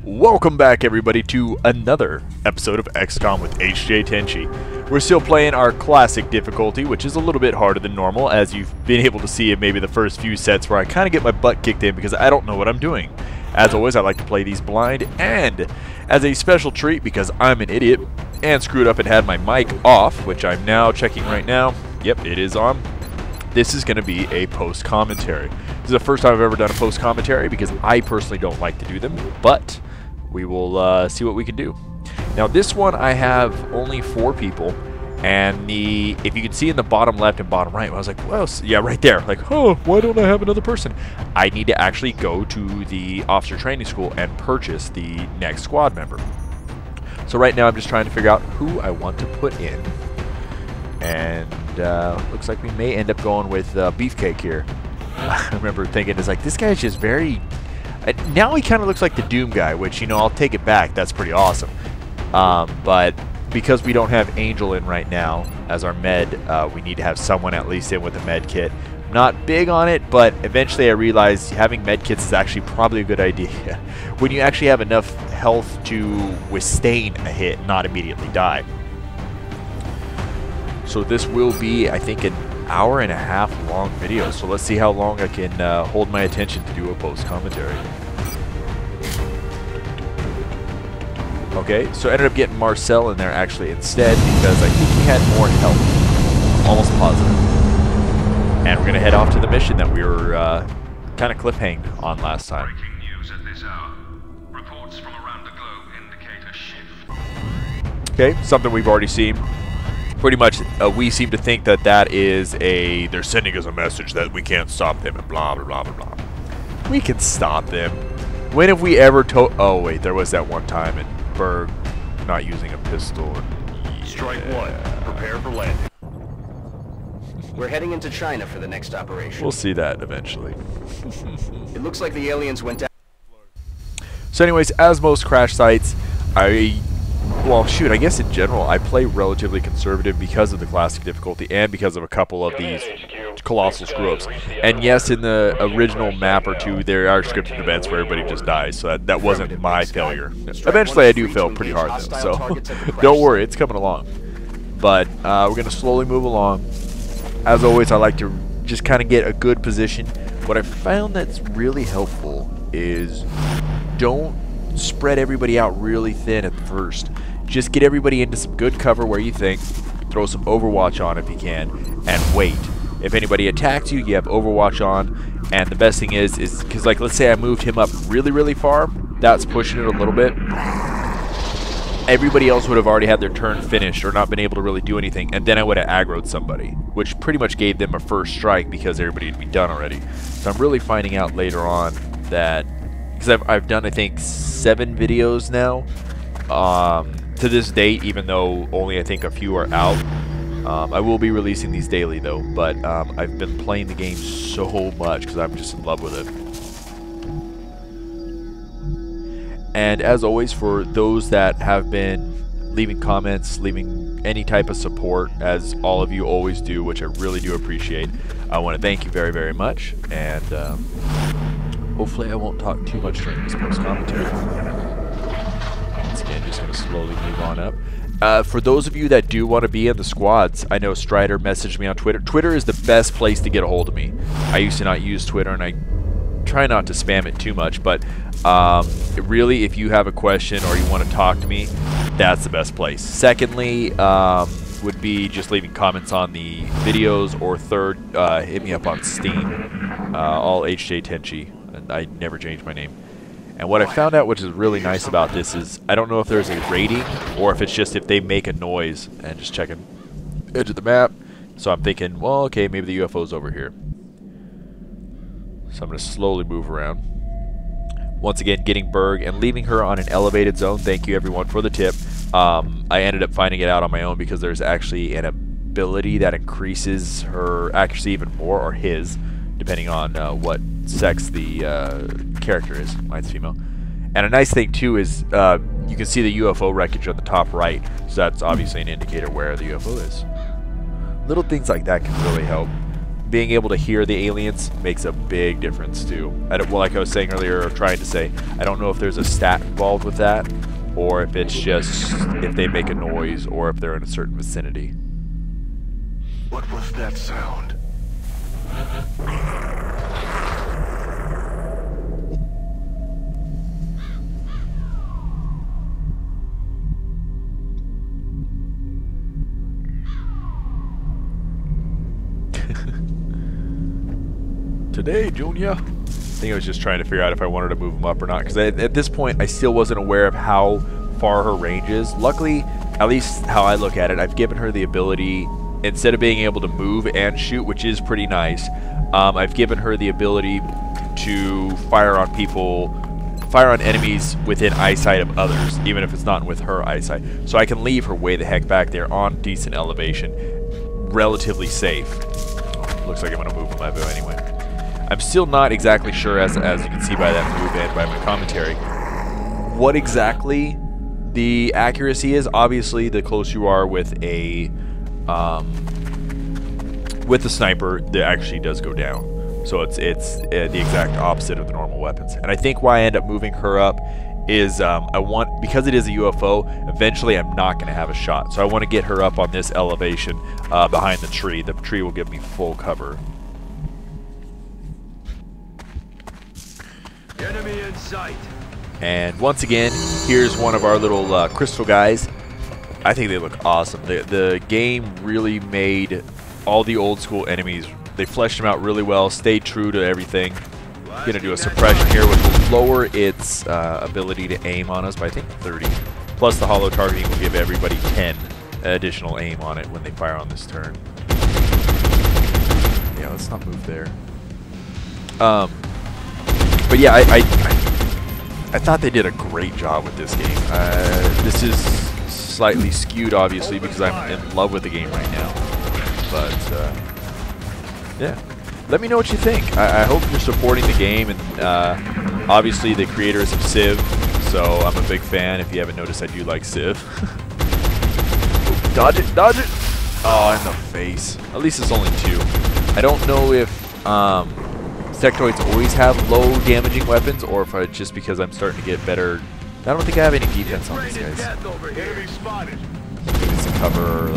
Welcome back, everybody, to another episode of XCOM with HJ Tenchi. We're still playing our classic difficulty, which is a little bit harder than normal, as you've been able to see in maybe the first few sets where I kind of get my butt kicked in because I don't know what I'm doing. As always, I like to play these blind, and as a special treat, because I'm an idiot and screwed up and had my mic off, which I'm now checking right now. Yep, it is on. This is going to be a post-commentary. This is the first time I've ever done a post-commentary because I personally don't like to do them, but we will see what we can do. Now this one I have only 4 people, and if you can see in the bottom left and bottom right, I was like, well, yeah, right there, like, oh, why don't I have another person? I need to actually go to the officer training school and purchase the next squad member. So right now I'm just trying to figure out who I want to put in, and looks like we may end up going with Beefcake here. I remember thinking, it's like, this guy's just very... now he kind of looks like the Doom guy, which, you know, I'll take it back. That's pretty awesome. But because we don't have Angel in right now as our med, we need to have someone at least in with a med kit. I'm not big on it, but eventually I realized having med kits is actually probably a good idea when you actually have enough health to withstand a hit, not immediately die. So this will be, I think, an hour-and-a-half long video, so let's see how long I can hold my attention to do a post-commentary. Okay, so I ended up getting Marcel in there actually instead because I think he had more health. Almost positive. And we're going to head off to the mission that we were kind of cliffhanged on last time. Breaking news at this hour. Reports from around the globe indicate a shift. Okay, something we've already seen. Pretty much, we seem to think that that is they're sending us a message that we can't stop them and blah, blah, blah, blah, blah. We can stop them. When have we ever oh, wait, there was that one time in Berg not using a pistol. Yeah. Strike one. Prepare for landing. We're heading into China for the next operation. We'll see that eventually. It looks like the aliens went down. So anyways, as most crash sites, well, shoot, I guess in general, I play relatively conservative because of the classic difficulty and because of a couple of these colossal screw-ups. And yes, in the original map or two, there are scripted events where everybody just dies, so that wasn't my failure. Eventually, I do fail pretty hard, though, so don't worry, it's coming along. But we're going to slowly move along. As always, I like to just kind of get a good position. What I found that's really helpful is don't spread everybody out really thin at first. Just get everybody into some good cover where you think, throw some Overwatch on if you can, and wait. If anybody attacks you, you have Overwatch on, and the best thing is because, like, let's say I moved him up really, really far, that's pushing it a little bit. Everybody else would have already had their turn finished or not been able to really do anything, and then I would have aggroed somebody, which pretty much gave them a first strike because everybody would be done already. So I'm really finding out later on that, because I've done, I think, 7 videos now to this date, even though only I think a few are out. I will be releasing these daily though, but I've been playing the game so much because I'm just in love with it. And as always, for those that have been leaving comments, leaving any type of support, as all of you always do, which I really do appreciate, I want to thank you very, very much, and hopefully I won't talk too much during this post-commentary. Once again, just going to slowly move on up. For those of you that do want to be in the squads, I know Strider messaged me on Twitter. Twitter is the best place to get a hold of me. I used to not use Twitter, and I try not to spam it too much, but really, if you have a question or you want to talk to me, that's the best place. Secondly, would be just leaving comments on the videos, or third, hit me up on Steam, all HJ Tenchi. I never changed my name. And what I found out, which is really nice about this, is I don't know if there's a rating or if it's just if they make a noise, and just checking edge of the map. So I'm thinking, well, okay, maybe the UFO's over here. So I'm going to slowly move around. Once again, getting Berg and leaving her on an elevated zone. Thank you, everyone, for the tip. I ended up finding it out on my own because there's actually an ability that increases her accuracy even more, or his, depending on what sex the character is. Mine's female. And a nice thing, too, is you can see the UFO wreckage on the top right. So that's obviously an indicator where the UFO is. Little things like that can really help. being able to hear the aliens makes a big difference too. Well, like I was saying earlier, or trying to say, I don't know if there's a stat involved with that, or if it's just if they make a noise, or if they're in a certain vicinity. What was that sound? Today, Junior. I think I was just trying to figure out if I wanted to move them up or not, because at this point I still wasn't aware of how far her range is. Luckily, at least how I look at it, I've given her the ability, instead of being able to move and shoot, which is pretty nice, I've given her the ability to fire on enemies within eyesight of others, even if it's not with her eyesight. So I can leave her way the heck back there on decent elevation, relatively safe. Looks like I'm going to move them Evo anyway. I'm still not exactly sure, as you can see by that move and by my commentary, what exactly the accuracy is. Obviously, the closer you are with a sniper, it actually does go down. So it's the exact opposite of the normal weapons. And I think why I end up moving her up is because it is a UFO, eventually I'm not going to have a shot. So I want to get her up on this elevation behind the tree. The tree will give me full cover. Enemy in sight. And once again, here's one of our little crystal guys. I think they look awesome. The game really made all the old school enemies, they fleshed them out really well, stayed true to everything. I'm going to do a suppression here, which will lower its ability to aim on us by, I think, 30. Plus the hollow targeting will give everybody 10 additional aim on it when they fire on this turn. Yeah, let's not move there. But yeah, I thought they did a great job with this game. This is slightly skewed, obviously, because I'm in love with the game right now. But, yeah. Let me know what you think. I hope you're supporting the game, and obviously the creators of Civ, so I'm a big fan. If you haven't noticed, I do like Civ. Dodge it, dodge it! Oh, in the face. At least it's only 2. I don't know if sectoids always have low damaging weapons, or if it's just because I'm starting to get better. I don't think I have any defense on these guys. Give me some cover.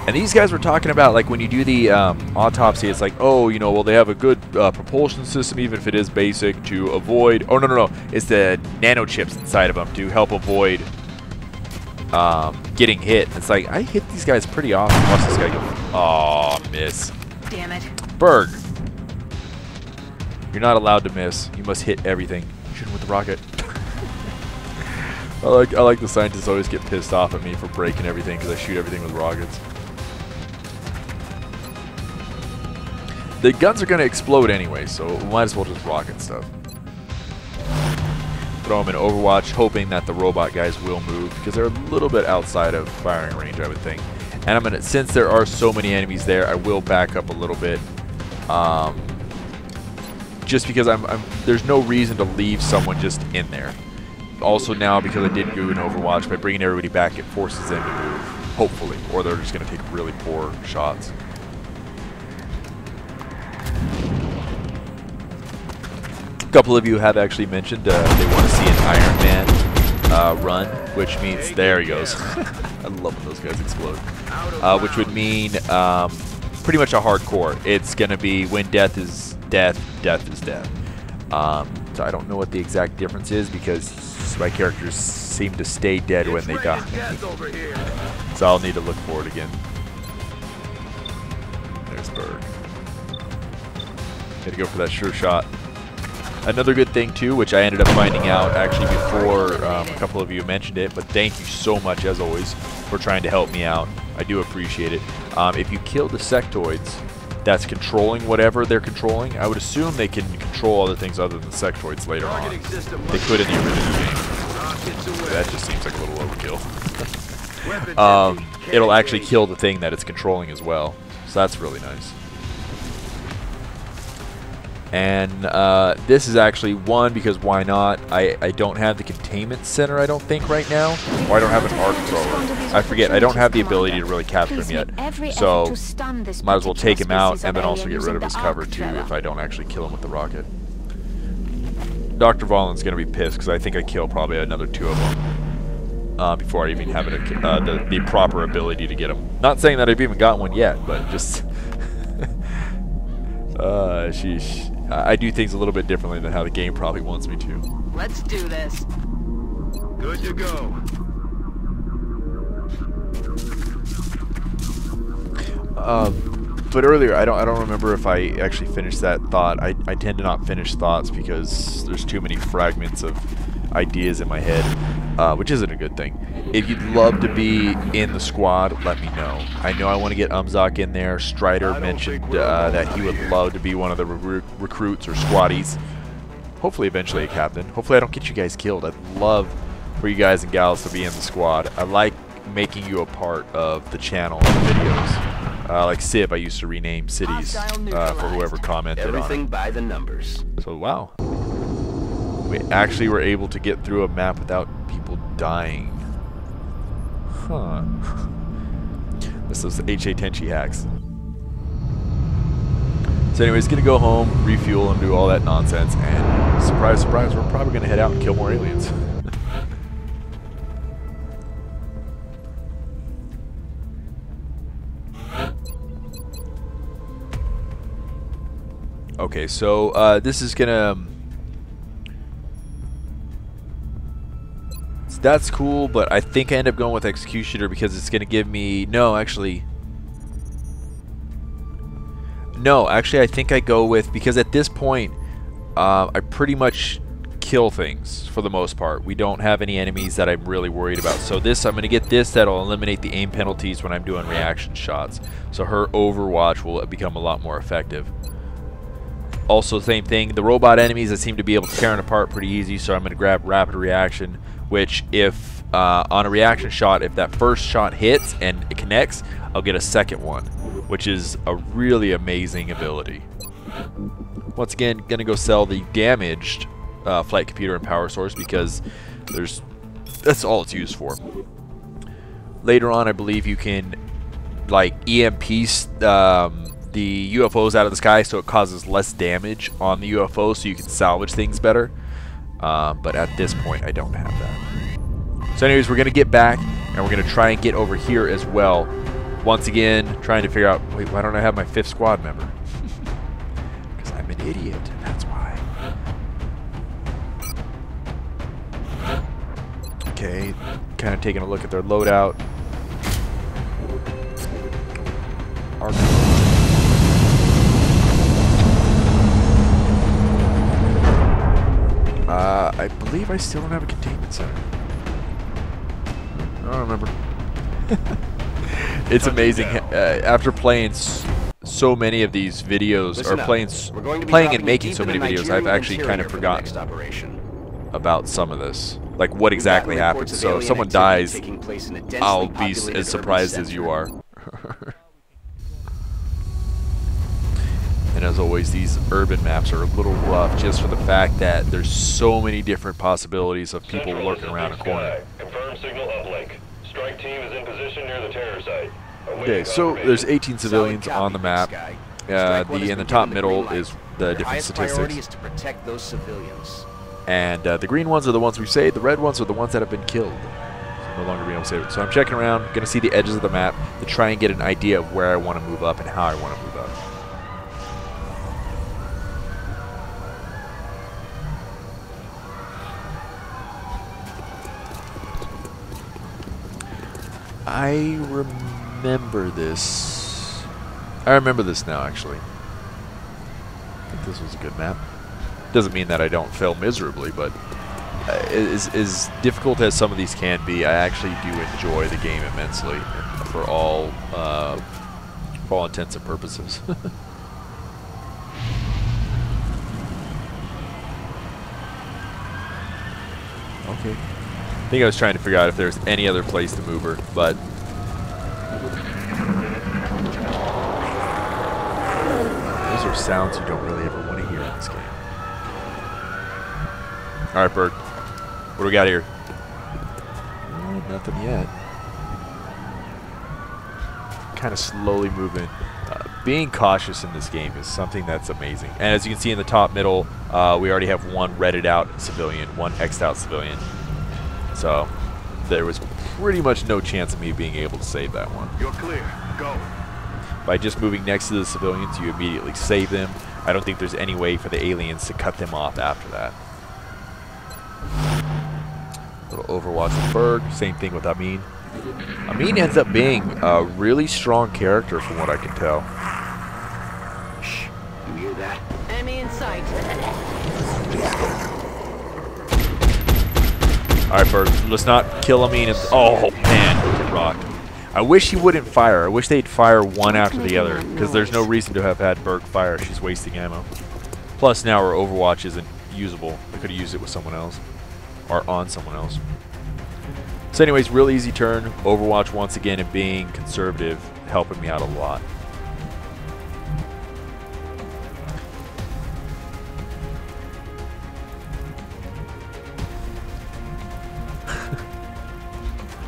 And these guys were talking about, like, when you do the autopsy, it's like, oh, you know, well, they have a good propulsion system, even if it is basic, to avoid. Oh, no. It's the nanochips inside of them to help avoid getting hit. It's like, I hit these guys pretty often. Watch this guy go. Oh, miss. Damn it. Berg. You're not allowed to miss. You must hit everything. Shoot him with the rocket. I like the scientists always get pissed off at me for breaking everything because I shoot everything with rockets. The guns are going to explode anyway, so we might as well just rocket stuff. Throw them in Overwatch, hoping that the robot guys will move, because they're a little bit outside of firing range, I would think. And I'm going to, since there are so many enemies there, I will back up a little bit. Just because there's no reason to leave someone just in there. Also now, because I did go in Overwatch, by bringing everybody back, it forces them to move, hopefully, or they're just going to take really poor shots. A couple of you have actually mentioned they want to see an Iron Man run, which means, there he goes. I love when those guys explode. Which would mean pretty much a hardcore. It's going to be when death is death, death is death. So I don't know what the exact difference is, because my characters seem to stay dead when they die. So I'll need to look for it again. There's Berg. Had to go for that sure shot. Another good thing too, which I ended up finding out actually before a couple of you mentioned it, but thank you so much as always for trying to help me out. I do appreciate it. If you kill the sectoids that's controlling whatever they're controlling, I would assume they can control other things other than the sectoids later on. They could in the original game. That just seems like a little overkill. It'll actually kill the thing that it's controlling as well, so that's really nice. And this is actually one because why not? I don't have the containment center, I don't think, right now. Or I don't have an arc thrower. I forget, I don't have the ability to really capture him yet. So, might as well take him out and then also get rid of his cover too if I don't actually kill him with the rocket. Dr. Vollin's going to be pissed because I think I kill probably another 2 of them before I even have the proper ability to get him. Not saying that I've even got one yet, but just... sheesh. I do things a little bit differently than how the game probably wants me to. Let's do this. Good to go. But earlier, I don't remember if I actually finished that thought. I tend to not finish thoughts because there's too many fragments of ideas in my head, which isn't a good thing. If you'd love to be in the squad, let me know. I know I want to get Umzok in there. Strider mentioned that he would love to be one of the recruits or squaddies. Hopefully eventually a captain. Hopefully I don't get you guys killed. I'd love for you guys and gals to be in the squad. I like making you a part of the channel and videos. Like Sib, I used to rename cities for whoever commented on it. Everything by the numbers. So wow. We actually were able to get through a map without people dying. Huh. This is Ahhhh Tenchi hacks. So anyways, gonna go home, refuel, and do all that nonsense, and surprise, surprise, we're probably gonna head out and kill more aliens. Okay, so this is gonna... That's cool, but I think I end up going with Executioner because it's going to give me... No, actually, I think I go with... Because at this point, I pretty much kill things for the most part. We don't have any enemies that I'm really worried about. So this, I'm going to get this that'll eliminate the aim penalties when I'm doing reaction shots. So her Overwatch will become a lot more effective. Also, same thing, the robot enemies I seem to be able to tear them apart pretty easy, so I'm going to grab Rapid Reaction, which if on a reaction shot, if that first shot hits and it connects, I'll get a second one, which is a really amazing ability. Once again, going to go sell the damaged flight computer and power source because that's all it's used for. Later on, I believe you can like EMP the UFOs out of the sky so it causes less damage on the UFO so you can salvage things better. But at this point, I don't have that. So anyways, we're going to get back and we're going to try and get over here as well. Once again, trying to figure out, wait, why don't I have my 5th squad member? Because I'm an idiot, that's why. Okay, kind of taking a look at their loadout. I believe I still don't have a containment center. I don't remember. It's amazing. After playing so many of these videos, or playing and making so many videos, I've actually kind of forgotten about some of this. Like what exactly happens. So if someone dies, I'll be as surprised as you are. And as always, these urban maps are a little rough just for the fact that there's so many different possibilities of people lurking around a corner. Confirm signal uplink. Strike team is in position near the terror site. Okay, so there's 18 civilians on the map. In the top middle is the different statistics. Is to protect those civilians. And the green ones are the ones we've saved. The red ones are the ones that have been killed. So no longer being able to save it. So I'm checking around, going to see the edges of the map to try and get an idea of where I want to move up and how I want to move up. I remember this. I remember this now, actually. I think this was a good map. Doesn't mean that I don't fail miserably, but as difficult as some of these can be, I actually do enjoy the game immensely for all intents and purposes. Okay. I think I was trying to figure out if there's any other place to move her, but those are sounds you don't really ever want to hear in this Alright, Bird. What do we got here? Nothing yet. Kind of slowly moving. Being cautious in this game is something that's amazing. And as you can see in the top middle, we already have one redded out civilian, one X'd out civilian. So there was pretty much no chance of me being able to save that one. You're clear. Go. By just moving next to the civilians, you immediately save them. I don't think there's any way for the aliens to cut them off after that. Little Overwatch with Berg, same thing with Amin. Amin ends up being a really strong character from what I can tell. Shh. You hear that? Enemy in sight. Alright, Berg, let's not kill Amin. Oh, man, get rocked. I wish he wouldn't fire. I wish they'd fire one after the other, because there's no reason to have had Berg fire. She's wasting ammo. Plus, now her Overwatch isn't usable. I could have used it with someone else, or on someone else. So anyways, real easy turn. Overwatch once again and being conservative, helping me out a lot.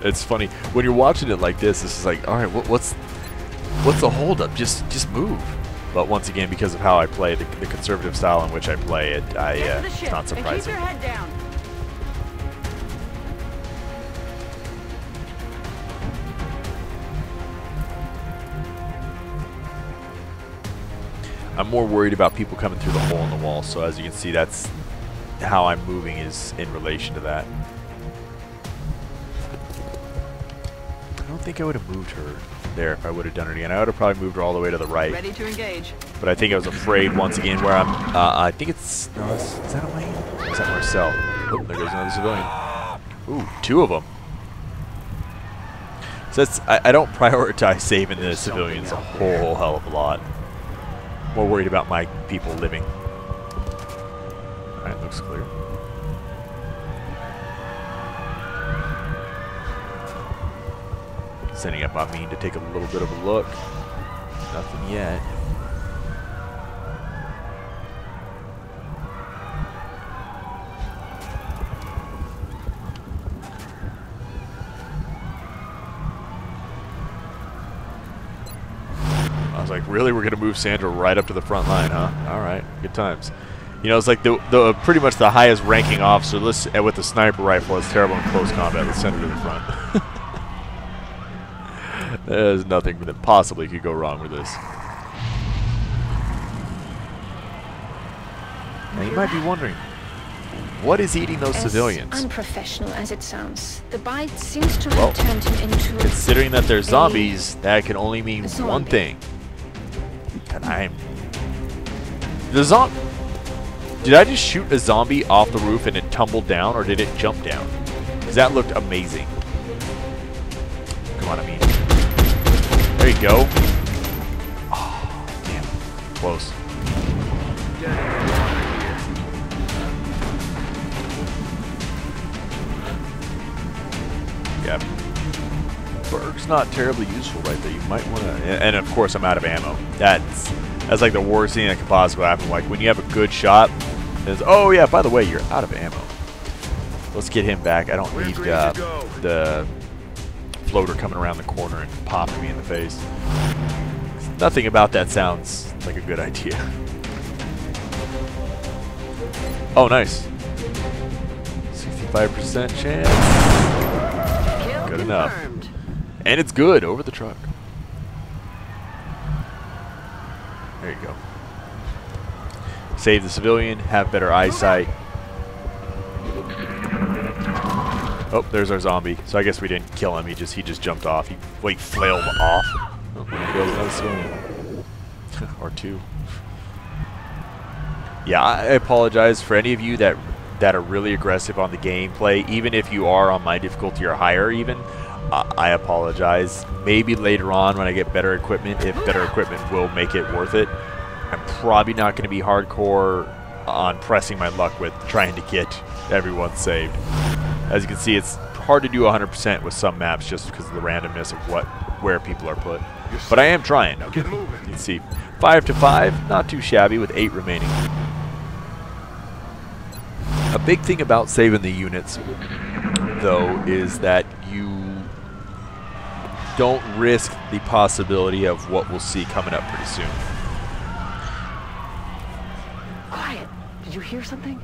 It's funny when you're watching it like this. This is like, all right, what's the holdup? Just move. But once again, because of how I play the conservative style in which I play it, it's not surprising. And keep your head down. I'm more worried about people coming through the hole in the wall. So as you can see, that's how I'm moving is in relation to that. I don't think I would have moved her there if I would have done it again. I would have probably moved her all the way to the right. Ready to engage. But I think I was afraid once again where I'm. I think it's. No, is that Elaine? Or is that Marcel? Oh, there goes another civilian. Ooh, two of them. So that's, I don't prioritize saving the civilians a whole hell of a lot. More worried about my people living. Alright, looks clear. Sending up Amin to take a little bit of a look. Nothing yet. I was like, really? We're going to move Sandra right up to the front line, huh? All right. Good times. You know, it's like the pretty much the highest ranking officer with the sniper rifle is terrible in close combat. Let's send her to the front. There's nothing that possibly could go wrong with this. Now you might be wondering, what is eating those civilians? Unprofessional as it sounds, the bite seems to have turned him into considering that they're zombies, that can only mean one thing. And did I just shoot a zombie off the roof and it tumbled down, or did it jump down? Because that looked amazing. Come on, Amin. There you go. Oh, damn. Close. Yeah. Berg's not terribly useful right there. You might want to... And, of course, I'm out of ammo. That's like the worst thing that could possibly happen. Like, when you have a good shot, it's, oh, yeah, by the way, you're out of ammo. Let's get him back. I don't need the floater coming around the corner and popping me in the face. Nothing about that sounds like a good idea. Oh, nice. 65% chance. Good enough. And it's good over the truck. There you go. Save the civilian, have better eyesight. Oh, there's our zombie. So I guess we didn't kill him. He just jumped off. He flailed off. Oh, there goes another civilian. Or two. Yeah, I apologize for any of you that are really aggressive on the gameplay. Even if you are on my difficulty or higher, even. I apologize. Maybe later on when I get better equipment, if better equipment will make it worth it. I'm probably not going to be hardcore on pressing my luck with trying to get everyone saved. As you can see, it's hard to do 100% with some maps just because of the randomness of where people are put. But I am trying. Okay. You can see 5 to 5, not too shabby with 8 remaining. A big thing about saving the units, though, is that you don't risk the possibility of what we'll see coming up pretty soon. Quiet. Did you hear something?